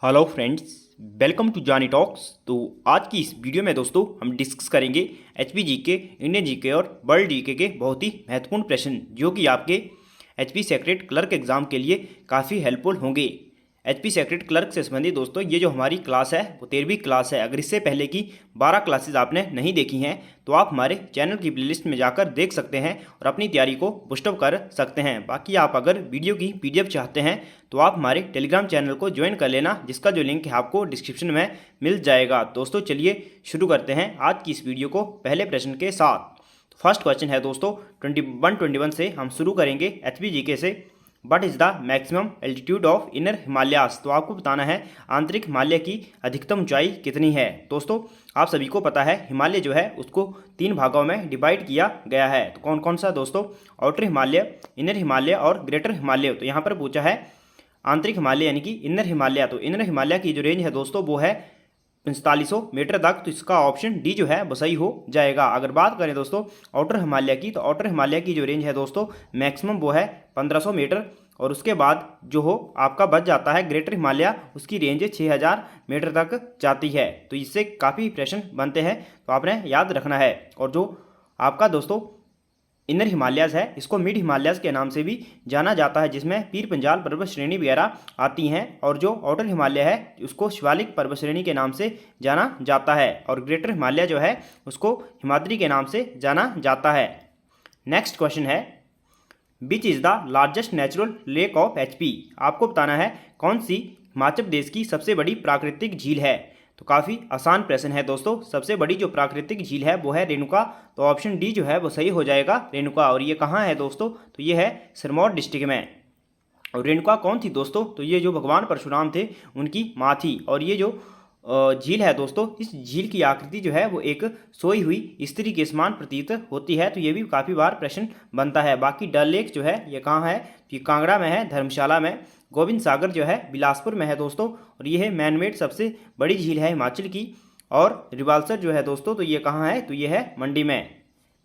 Hello friends, welcome to जानी talks. तो आज की इस वीडियो में दोस्तों हम डिस्कस करेंगे एचपी जीके, इंडियन जीके और वर्ल्ड जीके के बहुत ही महत्वपूर्ण प्रश्न जो कि आपके एचपी सेक्रेटरी क्लर्क एग्जाम के लिए काफ़ी हेल्पफुल होंगे। एचपी सेक्रेटरी क्लर्क से संबंधित दोस्तों ये जो हमारी क्लास है वो 13वीं क्लास है। अगर इससे पहले की 12 क्लासेज आपने नहीं देखी हैं तो आप हमारे चैनल की प्लेलिस्ट में जाकर देख सकते हैं और अपनी तैयारी को बूस्टअप कर सकते हैं। बाकी आप अगर वीडियो की पीडीएफ चाहते हैं तो आप हमारे टेलीग्राम चैनल को ज्वाइन कर लेना, जिसका जो लिंक है आपको डिस्क्रिप्शन में मिल जाएगा। दोस्तों चलिए शुरू करते हैं आज की इस वीडियो को पहले प्रश्न के साथ। तो फर्स्ट क्वेश्चन है दोस्तों 21 से हम शुरू करेंगे एचपी जीके से। What is the maximum altitude of inner Himalayas. तो आपको बताना है आंतरिक हिमालय की अधिकतम ऊंचाई कितनी है। दोस्तों आप सभी को पता है हिमालय जो है उसको 3 भागों में डिवाइड किया गया है। तो कौन कौन सा दोस्तों? आउटर हिमालय, इनर हिमालय और ग्रेटर हिमालय। तो यहाँ पर पूछा है आंतरिक हिमालय यानी कि इनर हिमालय। तो इनर हिमालय की जो रेंज है दोस्तों वो है 4500 मीटर तक। तो इसका ऑप्शन डी जो है वो सही हो जाएगा। अगर बात करें दोस्तों आउटर हिमालय की, तो आउटर हिमालय की जो रेंज है दोस्तों मैक्सिमम वो है 1500 मीटर। और उसके बाद जो हो आपका बच जाता है ग्रेटर हिमालय, उसकी रेंज 6000 मीटर तक जाती है। तो इससे काफ़ी प्रश्न बनते हैं तो आपने याद रखना है। और जो आपका दोस्तों इनर हिमालयाज है इसको मिड हिमालयाज के नाम से भी जाना जाता है, जिसमें पीर पंजाल पर्वत श्रेणी वगैरह आती हैं। और जो आउटर हिमालय है उसको शिवालिक पर्वत श्रेणी के नाम से जाना जाता है। और ग्रेटर हिमालय जो है उसको हिमाद्री के नाम से जाना जाता है। नेक्स्ट क्वेश्चन है which is the largest natural lake of HP. आपको बताना है कौन सी हिमाचल प्रदेश की सबसे बड़ी प्राकृतिक झील है। तो काफ़ी आसान प्रश्न है दोस्तों। सबसे बड़ी जो प्राकृतिक झील है वो है रेणुका। तो ऑप्शन डी जो है वो सही हो जाएगा, रेणुका। और ये कहाँ है दोस्तों? तो ये है सिरमौर डिस्ट्रिक्ट में। और रेणुका कौन थी दोस्तों? तो ये जो भगवान परशुराम थे उनकी माँ थी। और ये जो झील है दोस्तों, इस झील की आकृति जो है वो एक सोई हुई स्त्री के समान प्रतीत होती है। तो ये भी काफ़ी बार प्रश्न बनता है। बाकी डल लेक जो है ये कहाँ है? तो ये कांगड़ा में है, धर्मशाला में। गोविंद सागर जो है बिलासपुर में है दोस्तों। और ये है मैनमेड सबसे बड़ी झील है हिमाचल की। और रिवाल्सर जो है दोस्तों तो ये कहाँ है? तो ये है मंडी में।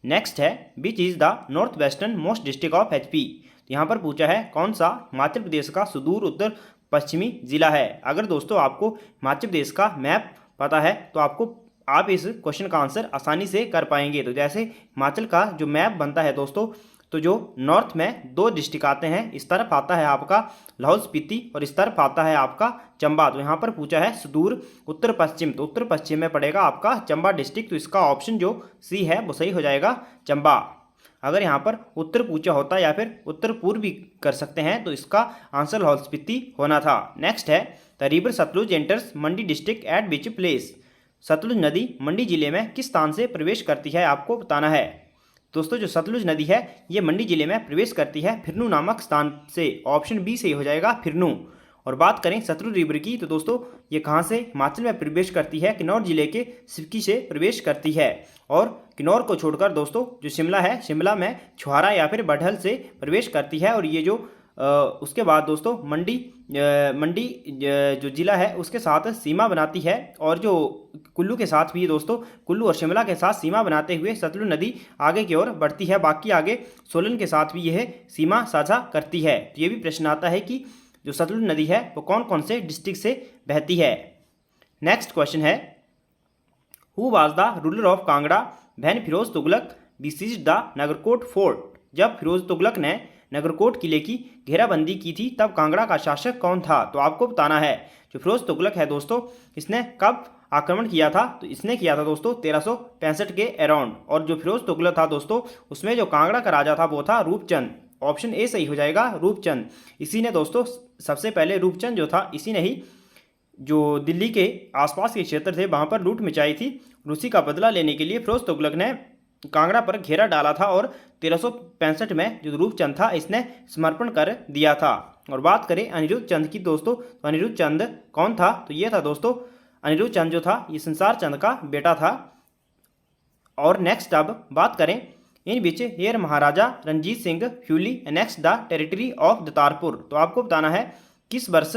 नेक्स्ट है which is the north western most district of HP. तो यहाँ पर पूछा है कौन सा हिमाचल प्रदेश का सुदूर उत्तर पश्चिमी जिला है। अगर दोस्तों आपको हिमाचल प्रदेश का मैप पता है तो आप इस क्वेश्चन का आंसर आसानी से कर पाएंगे। तो जैसे हिमाचल का जो मैप बनता है दोस्तों, तो जो नॉर्थ में 2 डिस्ट्रिक्ट आते हैं, इस तरफ आता है आपका लाहौल स्पीति और इस तरफ आता है आपका चंबा। तो यहाँ पर पूछा है सुदूर उत्तर पश्चिम, तो उत्तर पश्चिम में पड़ेगा आपका चंबा डिस्ट्रिक्ट। तो इसका ऑप्शन जो सी है वो सही हो जाएगा, चंबा। अगर यहाँ पर उत्तर पूछा होता या फिर उत्तर पूर्व भी कर सकते हैं तो इसका आंसर लाहौल स्पीति होना था। नेक्स्ट है the river Sutlej enters Mandi district at which place. Sutlej नदी मंडी जिले में किस स्थान से प्रवेश करती है, आपको बताना है। दोस्तों जो सतलुज नदी है ये मंडी जिले में प्रवेश करती है फिरनू नामक स्थान से। ऑप्शन बी सही हो जाएगा, फिरनू। और बात करें सतलुज रिवर की, तो दोस्तों ये कहाँ से हिमाचल में प्रवेश करती है? किन्नौर जिले के सिवकी से प्रवेश करती है। और किन्नौर को छोड़कर दोस्तों जो शिमला है, शिमला में छुहारा या फिर बडहल से प्रवेश करती है। और ये जो उसके बाद दोस्तों मंडी जो जिला है उसके साथ सीमा बनाती है। और जो कुल्लू के साथ भी दोस्तों, कुल्लू और शिमला के साथ सीमा बनाते हुए सतलुज नदी आगे की ओर बढ़ती है। बाकी आगे सोलन के साथ भी यह सीमा साझा करती है। तो ये भी प्रश्न आता है कि जो सतलुज नदी है वो कौन कौन से डिस्ट्रिक्ट से बहती है। नेक्स्ट क्वेश्चन है who was the ruler of Kangra when Firoz Tughlaq besieged the Nagarkot fort. जब फिरोज तुगलक ने नगरकोट किले की घेराबंदी की थी तब कांगड़ा का शासक कौन था। तो आपको बताना है जो फिरोज तुगलक है दोस्तों इसने कब आक्रमण किया था। तो इसने किया था दोस्तों 1365 के अराउंड। और जो फिरोज तुगलक था दोस्तों उसमें जो कांगड़ा का राजा था वो था रूपचंद। ऑप्शन ए सही हो जाएगा, रूपचंद। इसी ने दोस्तों सबसे पहले रूपचंद जो था इसी ने ही जो दिल्ली के आसपास के क्षेत्र थे वहाँ पर लूट मचाई थी। उसी का बदला लेने के लिए फिरोज तुगलक ने कांगड़ा पर घेरा डाला था। और 1365 में जो रूपचंद था इसने समर्पण कर दिया था। और बात करें अनिरुद्ध चंद की दोस्तों, तो अनिरुद्ध चंद कौन था? तो ये था दोस्तों अनिरुद्ध चंद जो था ये संसार चंद का बेटा था। और नेक्स्ट अब बात करें in which year Maharaja Ranjit Singh fully next the territory of Datarpur. तो आपको बताना है किस वर्ष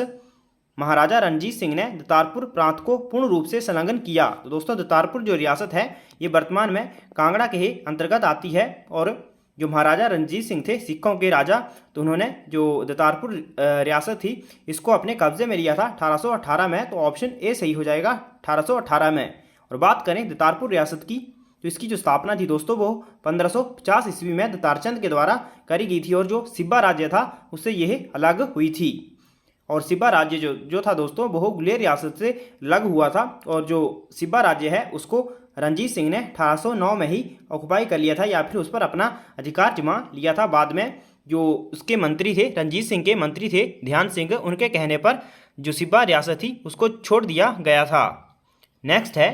महाराजा रणजीत सिंह ने दतारपुर प्रांत को पूर्ण रूप से संलग्न किया। तो दोस्तों दतारपुर जो रियासत है ये वर्तमान में कांगड़ा के ही अंतर्गत आती है। और जो महाराजा रणजीत सिंह थे सिखों के राजा, तो उन्होंने जो दतारपुर रियासत थी इसको अपने कब्जे में लिया था 1818 में। तो ऑप्शन ए सही हो जाएगा 1818 में। और बात करें दतारपुर रियासत की, तो इसकी जो स्थापना थी दोस्तों वो 1550 ईस्वी में दतारचंद के द्वारा करी गई थी। और जो सिब्बा राज्य था उससे यह अलग हुई थी। और सिब्बा राज्य जो था दोस्तों वो गुलेर रियासत से अलग हुआ था। और जो सिब्बा राज्य है उसको रणजीत सिंह ने 1809 में ही ऑक्युपाई कर लिया था, या फिर उस पर अपना अधिकार जमा लिया था। बाद में जो उसके मंत्री थे, रणजीत सिंह के मंत्री थे ध्यान सिंह, उनके कहने पर जो सिब्बा रियासत थी उसको छोड़ दिया गया था। नेक्स्ट है,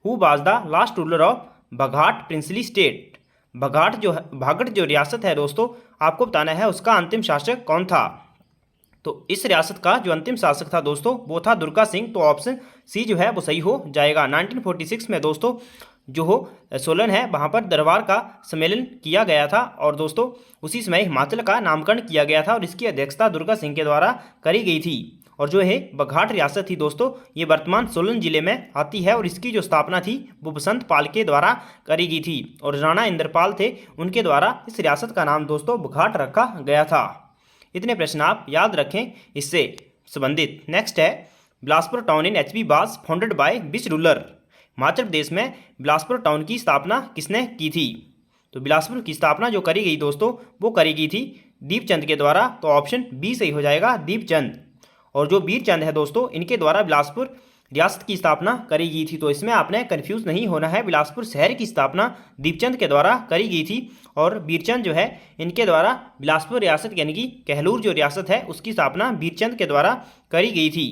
who was the last ruler of Baghat princely state. Bhagad जो रियासत है दोस्तों, आपको बताना है उसका अंतिम शासक कौन था। तो इस रियासत का जो अंतिम शासक था दोस्तों वो था दुर्गा सिंह। तो ऑप्शन सी जो है वो सही हो जाएगा। 1946 में दोस्तों जो हो सोलन है वहाँ पर दरबार का सम्मेलन किया गया था। और दोस्तों उसी समय हिमाचल का नामकरण किया गया था और इसकी अध्यक्षता दुर्गा सिंह के द्वारा करी गई थी। और जो है बघाट रियासत थी दोस्तों ये वर्तमान सोलन जिले में आती है। और इसकी जो स्थापना थी वो बसंत पाल के द्वारा करी गई थी। और राणा इंद्रपाल थे, उनके द्वारा इस रियासत का नाम दोस्तों बघाट रखा गया था। इतने प्रश्न आप याद रखें इससे संबंधित। नेक्स्ट है, Bilaspur town in HP was founded by which ruler. Himachal Pradesh में बिलासपुर टाउन की स्थापना किसने की थी। तो बिलासपुर की स्थापना जो करी गई दोस्तों वो करी गई थी दीपचंद के द्वारा। तो ऑप्शन बी सही हो जाएगा, दीपचंद। और जो वीरचंद है दोस्तों इनके द्वारा बिलासपुर रियासत की स्थापना करी गई थी। तो इसमें आपने कंफ्यूज नहीं होना है, बिलासपुर शहर की स्थापना दीपचंद के द्वारा करी गई थी। और वीरचंद जो है इनके द्वारा बिलासपुर रियासत यानी कि कहलूर जो रियासत है उसकी स्थापना वीरचंद के द्वारा करी गई थी।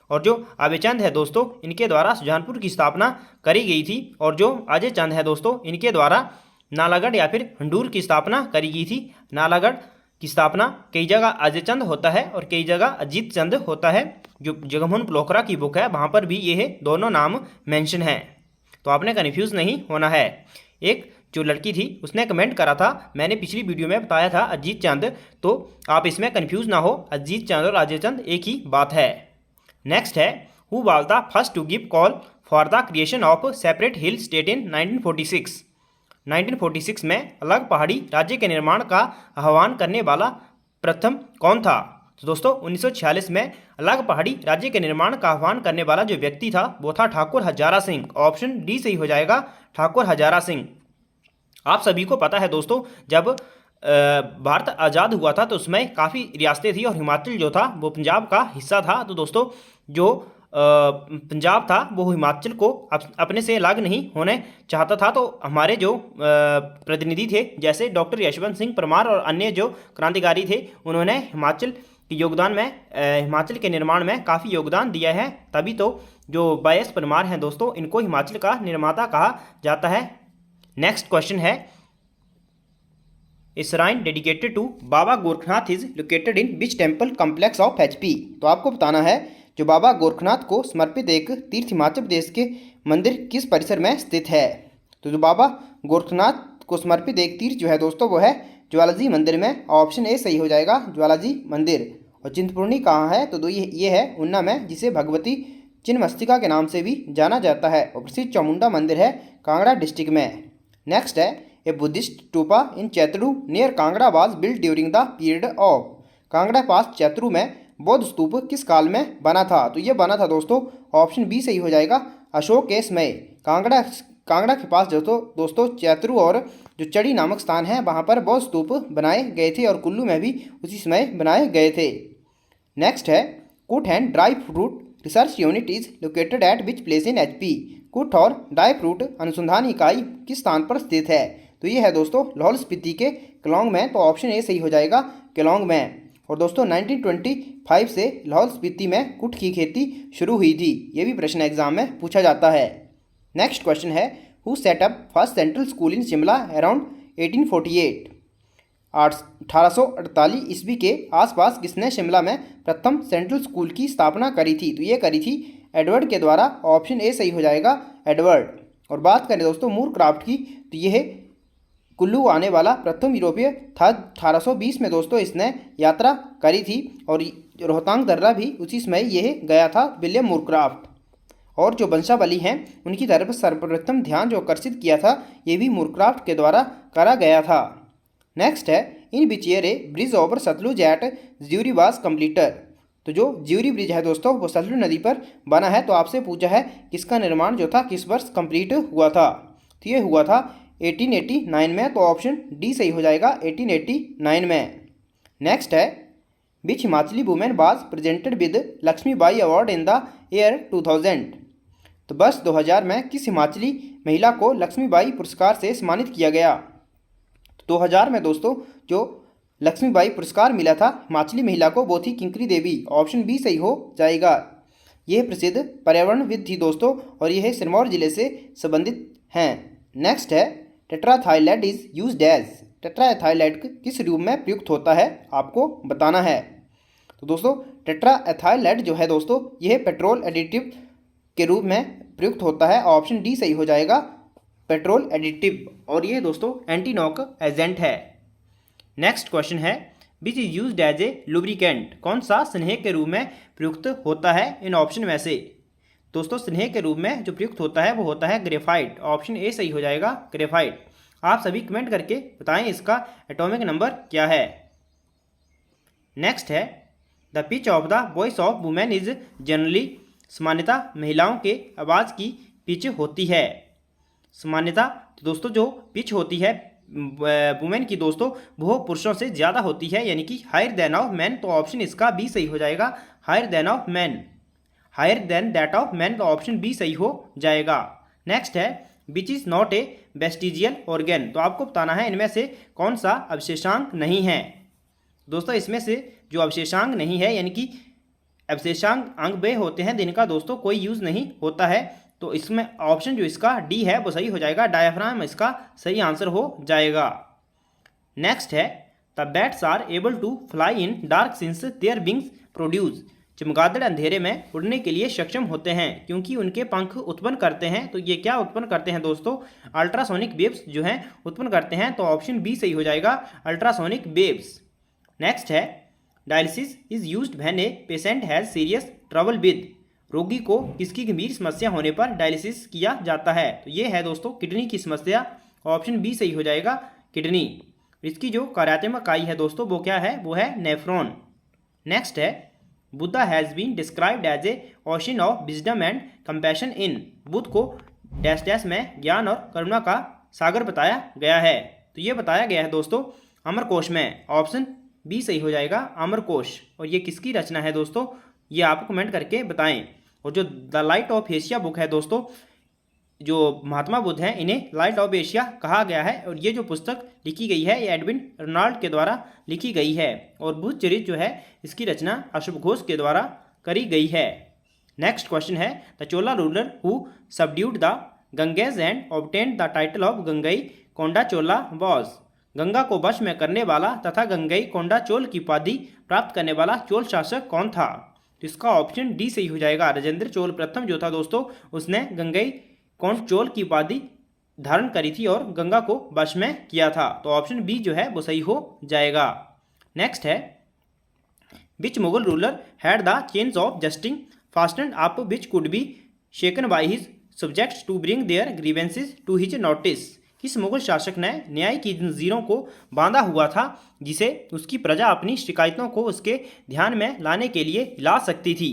और जो अभयचंद है दोस्तों इनके द्वारा सुजानपुर की स्थापना करी गई थी। और जो अजय चंद है दोस्तों इनके द्वारा नालागढ़ या फिर हंडूर की स्थापना करी गई थी। नालागढ़ की स्थापना कई जगह अजय चंद होता है और कई जगह अजीत चंद होता है। जो जगमोहन प्लोखरा की बुक है वहाँ पर भी ये दोनों नाम मेंशन हैं। तो आपने कन्फ्यूज़ नहीं होना है। एक जो लड़की थी उसने कमेंट करा था, मैंने पिछली वीडियो में बताया था अजीत चंद, तो आप इसमें कन्फ्यूज़ ना हो, अजीत चंद और अजय चंद एक ही बात है। नेक्स्ट है, who was the first to give call for the creation of separate hill state in 1946। 1946 में अलग पहाड़ी राज्य के निर्माण का आह्वान करने वाला प्रथम कौन था। तो दोस्तों 1946 में अलग पहाड़ी राज्य के निर्माण का आह्वान करने वाला जो व्यक्ति था वो था ठाकुर हजारा सिंह। ऑप्शन डी सही हो जाएगा, ठाकुर हजारा सिंह। आप सभी को पता है दोस्तों जब भारत आज़ाद हुआ था तो उसमें काफ़ी रियासतें थी और हिमाचल जो था वो पंजाब का हिस्सा था। तो दोस्तों जो पंजाब था वो हिमाचल को अपने से अलग नहीं होने चाहता था। तो हमारे जो प्रतिनिधि थे जैसे डॉक्टर यशवंत सिंह परमार और अन्य जो क्रांतिकारी थे उन्होंने हिमाचल के योगदान में हिमाचल के निर्माण में काफ़ी योगदान दिया है। तभी तो जो वाई.एस. परमार हैं दोस्तों इनको हिमाचल का निर्माता कहा जाता है। नेक्स्ट क्वेश्चन है, a shrine dedicated to Baba Gorakhnath is located in which temple complex of HP. तो आपको बताना है जो बाबा गोरखनाथ को समर्पित एक तीर्थ हिमाचल प्रदेश के मंदिर किस परिसर में स्थित है। तो जो बाबा गोरखनाथ को समर्पित एक तीर्थ जो है दोस्तों वो है ज्वालाजी मंदिर में। ऑप्शन ए सही हो जाएगा, ज्वालाजी मंदिर। और चिंतपूर्णी कहाँ है, तो ये है ऊना में, जिसे भगवती चिन्मस्तिका के नाम से भी जाना जाता है। और प्रसिद्ध चामुंडा मंदिर है कांगड़ा डिस्ट्रिक्ट में। नेक्स्ट है, a Buddhist stupa in Chaitru near Kangra was build during the period of. Kangra पास चैतरू में बौद्ध स्तूप किस काल में बना था। तो ये बना था दोस्तों, ऑप्शन बी सही हो जाएगा, अशोक के समय। कांगड़ा के पास दोस्तों चैतरू और जो चढ़ी नामक स्थान है वहाँ पर बौद्ध स्तूप बनाए गए थे और कुल्लू में भी उसी समय बनाए गए थे। नेक्स्ट है, कुट and dry fruit research unit is located at which place in HP. कुट और ड्राई फ्रूट अनुसंधान इकाई किस स्थान पर स्थित है। तो ये है दोस्तों लाहौल स्पीति के केलांग में। तो ऑप्शन ए सही हो जाएगा, केलांग में। और दोस्तों 1925 से लाहौल स्पीति में कुट की खेती शुरू हुई थी। ये भी प्रश्न एग्जाम में पूछा जाता है। नेक्स्ट क्वेश्चन है, who set up first central school in Shimla around 1848। 1848 ईस्वी के आसपास किसने शिमला में प्रथम सेंट्रल स्कूल की स्थापना करी थी। तो ये करी थी एडवर्ड के द्वारा। ऑप्शन ए सही हो जाएगा, एडवर्ड। और बात करें दोस्तों मूरक्राफ्ट की, तो यह कुल्लू आने वाला प्रथम यूरोपीय था। 1820 में दोस्तों इसने यात्रा करी थी और रोहतांग दर्रा भी उसी समय यह गया था, विलियम मूरक्राफ्ट। और जो वंशावली हैं उनकी तरफ सर्वप्रथम ध्यान जो आकर्षित किया था ये भी मूरक्राफ्ट के द्वारा करा गया था। नेक्स्ट है in which year a bridge over Sutlej at Jeori was completed. तो जो ज्यूरी ब्रिज है दोस्तों वो सतलुज नदी पर बना है। तो आपसे पूछा है किसका निर्माण जो था किस वर्ष कंप्लीट हुआ था। तो ये हुआ था 1889 में। तो ऑप्शन डी सही हो जाएगा 1889 में। नेक्स्ट है which Himachali women was presented with Lakshmibai award in the year 2000। तो वर्ष 2000 में किस हिमाचली महिला को लक्ष्मीबाई पुरस्कार से सम्मानित किया गया। 2000 में दोस्तों जो लक्ष्मीबाई पुरस्कार मिला था हिमाचली महिला को वो थी किंकरी देवी। ऑप्शन बी सही हो जाएगा। यह प्रसिद्ध पर्यावरणविद थी दोस्तों और यह सिरमौर जिले से संबंधित हैं। नेक्स्ट है टेट्राथाइलेट इज यूज्ड एज। टेट्राएथाइलेट किस रूप में प्रयुक्त होता है आपको बताना है। तो दोस्तों टेट्राएथाइलेट जो है दोस्तों यह पेट्रोल एडिटिव के रूप में प्रयुक्त होता है। ऑप्शन डी सही हो जाएगा पेट्रोल एडिटिव। और ये दोस्तों एंटी नॉक एजेंट है। नेक्स्ट क्वेश्चन है which is used as a lubricant. कौन सा स्नेह के रूप में प्रयुक्त होता है इन ऑप्शन में से। दोस्तों स्नेह के रूप में जो प्रयुक्त होता है वो होता है ग्रेफाइट। ऑप्शन ए सही हो जाएगा ग्रेफाइट। आप सभी कमेंट करके बताएं इसका एटॉमिक नंबर क्या है। नेक्स्ट है the pitch of the voice of women is generally. सामान्यता महिलाओं के आवाज़ की पिच होती है। सामान्यता तो दोस्तों जो पिच होती है वुमेन की दोस्तों वो पुरुषों से ज़्यादा होती है यानी कि हायर देन ऑफ मैन। तो ऑप्शन इसका बी सही हो जाएगा higher than of man. Higher than that of man. तो ऑप्शन बी सही हो जाएगा। नेक्स्ट है which is not a vestigial organ. तो आपको बताना है इनमें से कौन सा अवशेषांक नहीं है। दोस्तों इसमें से जो अवशेषांक नहीं है यानी कि अवशेषांक अंग वे होते हैं जिनका दोस्तों कोई यूज़ नहीं होता है। तो इसमें ऑप्शन जो इसका डी है वो सही हो जाएगा डायफ्राम इसका सही आंसर हो जाएगा। नेक्स्ट है the bats are able to fly in dark since their wings produce. चमगादड़ अंधेरे में उड़ने के लिए सक्षम होते हैं क्योंकि उनके पंख उत्पन्न करते हैं। तो ये क्या उत्पन्न करते हैं दोस्तों अल्ट्रासोनिक वेव्स जो हैं उत्पन्न करते हैं। तो ऑप्शन बी सही हो जाएगा अल्ट्रासोनिक वेव्स। नेक्स्ट है dialysis is used when a patient has serious trouble with. रोगी को किसकी गंभीर समस्या होने पर डायलिसिस किया जाता है। तो ये है दोस्तों किडनी की समस्या। ऑप्शन बी सही हो जाएगा किडनी। इसकी जो कार्यात्मक इकाई है दोस्तों वो क्या है वो है नेफ्रॉन। नेक्स्ट है Buddha has been described as a ocean of wisdom and compassion in. Buddha को डैश डैश में ज्ञान और करुणा का सागर बताया गया है। तो ये बताया गया है दोस्तों अमरकोश में। ऑप्शन बी सही हो जाएगा अमरकोश। और ये किसकी रचना है दोस्तों ये आप कमेंट करके बताएं। और जो the light of Asia book है दोस्तों जो महात्मा बुद्ध हैं इन्हें लाइट ऑफ एशिया कहा गया है। और ये जो पुस्तक लिखी गई है ये एडविन रनाल्ड के द्वारा लिखी गई है। और बुद्ध चरित्र जो है इसकी रचना अशुभ घोष के द्वारा करी गई है। नेक्स्ट क्वेश्चन है the Chola ruler who subdued the Ganges and obtained the title of Gangai Konda Chola was. Ganga को वश में करने वाला तथा गंगई कोंडा चोल की उपाधि प्राप्त करने वाला चोल शासक कौन था। तो इसका ऑप्शन डी सही हो जाएगा राजेंद्र चोल प्रथम जो था दोस्तों उसने गंगई कोंड चोल की उपाधि धारण करी थी और गंगा को वश में किया था। तो ऑप्शन बी जो है वो सही हो जाएगा। नेक्स्ट है which Mughal ruler had the chains of justice fastened up which could be shaken by his subjects to bring their grievances to his notice. किस मुगल शासक ने न्याय की जंजीरों को बांधा हुआ था जिसे उसकी प्रजा अपनी शिकायतों को उसके ध्यान में लाने के लिए हिला सकती थी।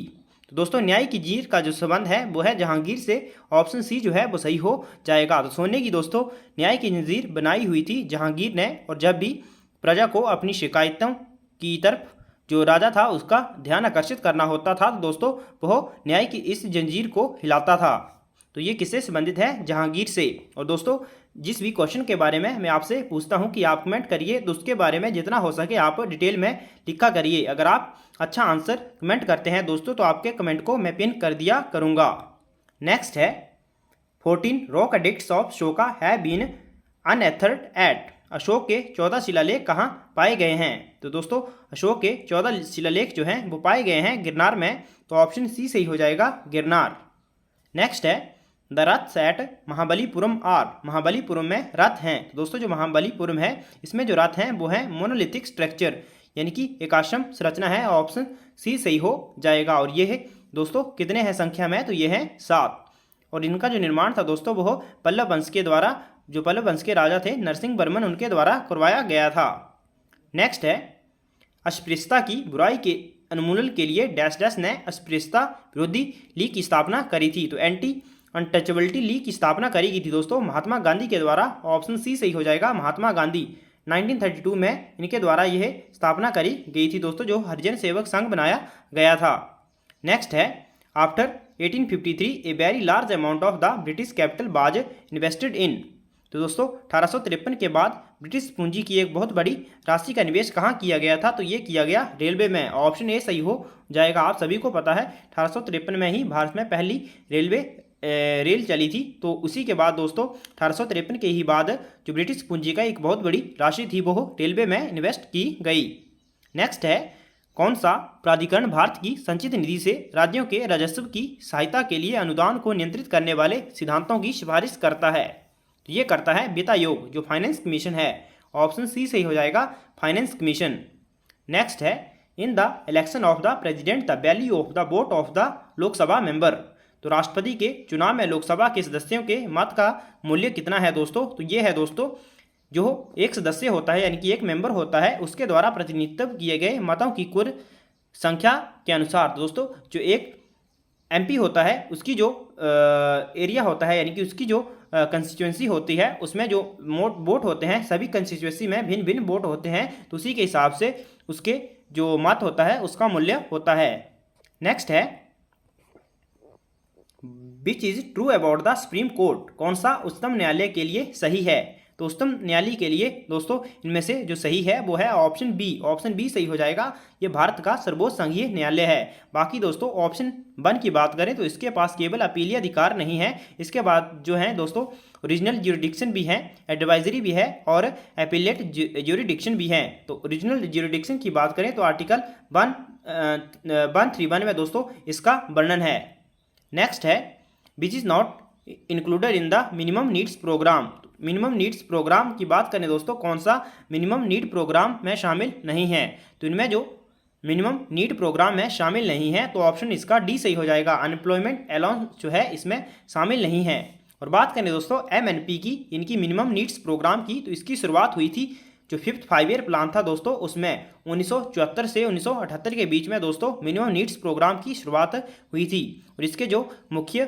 तो दोस्तों न्याय की जंजीर का जो संबंध है वो है जहांगीर से। ऑप्शन सी जो है वो सही हो जाएगा। तो सोने की दोस्तों न्याय की जंजीर बनाई हुई थी जहांगीर ने। और जब भी प्रजा को अपनी शिकायतों की तरफ जो राजा था उसका ध्यान आकर्षित करना होता था तो दोस्तों वह न्याय की इस जंजीर को हिलाता था। तो ये किससे संबंधित है जहांगीर से। और दोस्तों जिस भी क्वेश्चन के बारे में मैं आपसे पूछता हूं कि आप कमेंट करिए तो उसके बारे में जितना हो सके आप डिटेल में लिखा करिए। अगर आप अच्छा आंसर कमेंट करते हैं दोस्तों तो आपके कमेंट को मैं पिन कर दिया करूंगा। नेक्स्ट है 14 rock edicts of Ashoka have been unearthed at. Ashok के 14 शिलालेख कहाँ पाए गए हैं। तो दोस्तों अशोक के 14 शिलालेख जो हैं वो पाए गए हैं गिरनार में। तो ऑप्शन सी सही हो जाएगा गिरनार। नेक्स्ट है the raths at Mahabalipuram are. Mahabalipuram में रथ हैं। तो दोस्तों जो महाबलीपुरम है इसमें जो रथ हैं वो है मोनोलिथिक स्ट्रक्चर यानी कि एक आश्रम संरचना है। ऑप्शन सी सही हो जाएगा। और ये है दोस्तों कितने हैं संख्या में तो ये है 7। और इनका जो निर्माण था दोस्तों वो पल्लव वंश के द्वारा जो पल्लव वंश के राजा थे नरसिंह वर्मन, उनके द्वारा करवाया गया था। नेक्स्ट है, अस्पृश्यता की बुराई के उन्मूलन के लिए डैश डैश ने अस्पृश्यता विरोधी लीग की स्थापना करी थी। तो एंटी अनटचेबिलिटी लीग की स्थापना करी गई थी दोस्तों महात्मा गांधी के द्वारा। ऑप्शन सी सही हो जाएगा, महात्मा गांधी 1932 में इनके द्वारा यह स्थापना करी गई थी दोस्तों, जो हरिजन सेवक संघ बनाया गया था। नेक्स्ट है, after 1853 a very large amount of the British capital was invested in. तो दोस्तों 1853 के बाद ब्रिटिश पूंजी की एक बहुत बड़ी राशि का निवेश कहाँ किया गया था? तो ये किया गया रेलवे में। ऑप्शन ए सही हो जाएगा। आप सभी को पता है 1853 में ही भारत में पहली रेल चली थी। तो उसी के बाद दोस्तों 1853 के ही बाद जो ब्रिटिश पूंजी का एक बहुत बड़ी राशि थी वो रेलवे में इन्वेस्ट की गई। नेक्स्ट है, कौन सा प्राधिकरण भारत की संचित निधि से राज्यों के राजस्व की सहायता के लिए अनुदान को नियंत्रित करने वाले सिद्धांतों की सिफारिश करता है? तो ये करता है वित्त आयोग, जो फाइनेंस कमीशन है। ऑप्शन सी सही हो जाएगा, फाइनेंस कमीशन। नेक्स्ट है, in the election of the president the value of the vote of the Lok Sabha member. तो राष्ट्रपति के चुनाव में लोकसभा के सदस्यों के मत का मूल्य कितना है दोस्तों? तो ये है दोस्तों, जो एक सदस्य होता है यानी कि एक मेंबर होता है, उसके द्वारा प्रतिनिधित्व किए गए मतों की कुल संख्या के अनुसार दोस्तों जो एक एमपी होता है उसकी जो एरिया होता है यानी कि उसकी जो कंस्टिट्यूएंसी होती है उसमें जो वोट होते हैं, सभी कंस्टिट्यूएंसी में भिन्न भिन्न वोट होते हैं, तो उसी के हिसाब से उसके जो मत होता है उसका मूल्य होता है। नेक्स्ट है, which is true about the supreme court. कौन सा उच्चतम न्यायालय के लिए सही है? तो उच्चतम न्यायालय के लिए दोस्तों इनमें से जो सही है वो है ऑप्शन बी। ऑप्शन बी सही हो जाएगा। ये भारत का सर्वोच्च संघीय न्यायालय है। बाकी दोस्तों ऑप्शन 1 की बात करें तो इसके पास केवल अपीलीय अधिकार नहीं है। इसके बाद जो है दोस्तों ओरिजिनल ज्यूरिडिक्शन भी है, एडवाइजरी भी है और एपीलेट ज्यूरिडिक्शन भी है। तो ओरिजिनल ज्यूरिडिक्शन की बात करें तो आर्टिकल 131 में दोस्तों इसका वर्णन है। नेक्स्ट है, which is not included in the minimum needs programme. Minimum needs programme की बात करें दोस्तों, कौन सा मिनिमम नीड प्रोग्राम में शामिल नहीं है? तो इनमें जो मिनिमम नीड प्रोग्राम में शामिल नहीं है तो ऑप्शन इसका डी सही हो जाएगा। अनएम्प्लॉयमेंट अलाउंस जो है इसमें शामिल नहीं है। और बात करें दोस्तों MNP की, इनकी मिनिमम नीड्स प्रोग्राम की, तो इसकी शुरुआत हुई थी जो 5th 5 ईयर प्लान था दोस्तों उसमें 1974 से 1978 के बीच में दोस्तों मिनिमम नीड्स प्रोग्राम की शुरुआत हुई थी। और इसके जो मुख्य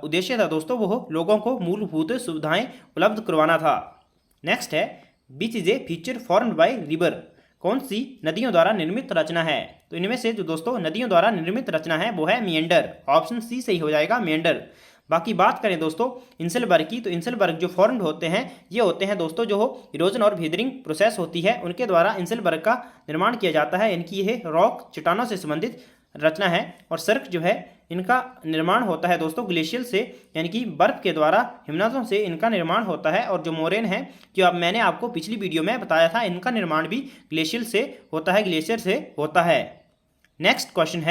उद्देश्य था दोस्तों वो लोगों को मूलभूत सुविधाएं उपलब्ध करवाना था। नेक्स्ट है, beach is a feature formed by river. कौन सी नदियों द्वारा निर्मित रचना है? तो इनमें से जो दोस्तों नदियों द्वारा निर्मित रचना है वो है मिएंडर। ऑप्शन सी सही हो जाएगा, मिएंडर। बाकी बात करें दोस्तों इंसलबर्ग की, तो इंसलबर्ग जो फॉर्म्ड होते हैं ये होते हैं दोस्तों जो इरोजन और वेदरिंग प्रोसेस होती है उनके द्वारा इंसलबर्ग का निर्माण किया जाता है। इनकी यह रॉक चट्टानों से संबंधित रचना है। और सर्क जो है इनका निर्माण होता है दोस्तों ग्लेशियर से, यानी कि बर्फ के द्वारा हिमनदों से इनका निर्माण होता है। और जो मोरेन है जो अब मैंने आपको पिछली वीडियो में बताया था, इनका निर्माण भी ग्लेशियर से होता है, ग्लेशियर से होता है। नेक्स्ट क्वेश्चन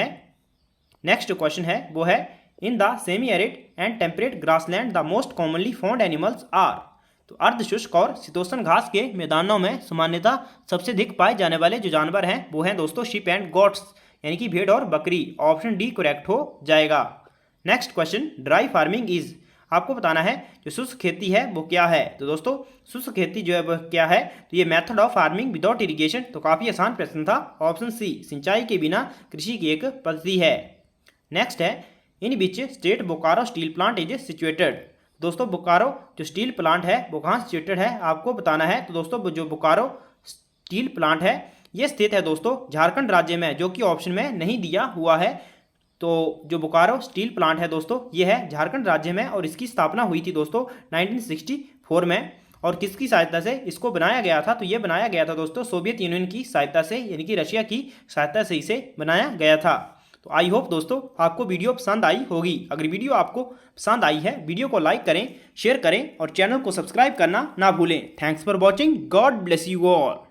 है वो है, in the semi arid and temperate grassland the most commonly found animals are. तो अर्धशुष्क और शीतोष्ण घास के मैदानों में सामान्यतः सबसे अधिक पाए जाने वाले जो जानवर हैं वो हैं दोस्तों शीप एंड गोट्स, यानी कि भेड़ और बकरी। ऑप्शन डी करेक्ट हो जाएगा। Next question, dry farming is. आपको बताना है जो शुष्क खेती है वो क्या है। तो दोस्तों शुष्क खेती जो है वह क्या है? तो ये method of farming without irrigation. तो काफ़ी आसान प्रश्न था। ऑप्शन सी, सिंचाई के बिना कृषि की एक पद्धति है। नेक्स्ट है, in which state Bokaro steel plant is situated. दोस्तों बोकारो जो स्टील प्लांट है वो कहाँ सिचुएटेड है आपको बताना है। तो दोस्तों जो बोकारो स्टील प्लांट है ये स्थित है दोस्तों झारखंड राज्य में, जो कि ऑप्शन में नहीं दिया हुआ है। तो जो बोकारो स्टील प्लांट है दोस्तों ये है झारखंड राज्य में और इसकी स्थापना हुई थी दोस्तों 1964 में। और किसकी सहायता से इसको बनाया गया था? तो ये बनाया गया था दोस्तों सोवियत यूनियन की सहायता से, यानी कि रशिया की सहायता से इसे बनाया गया था। तो आई होप दोस्तों आपको वीडियो पसंद आई होगी। अगर वीडियो आपको पसंद आई है वीडियो को लाइक करें, शेयर करें और चैनल को सब्सक्राइब करना ना भूलें। Thanks for watching. God bless you all.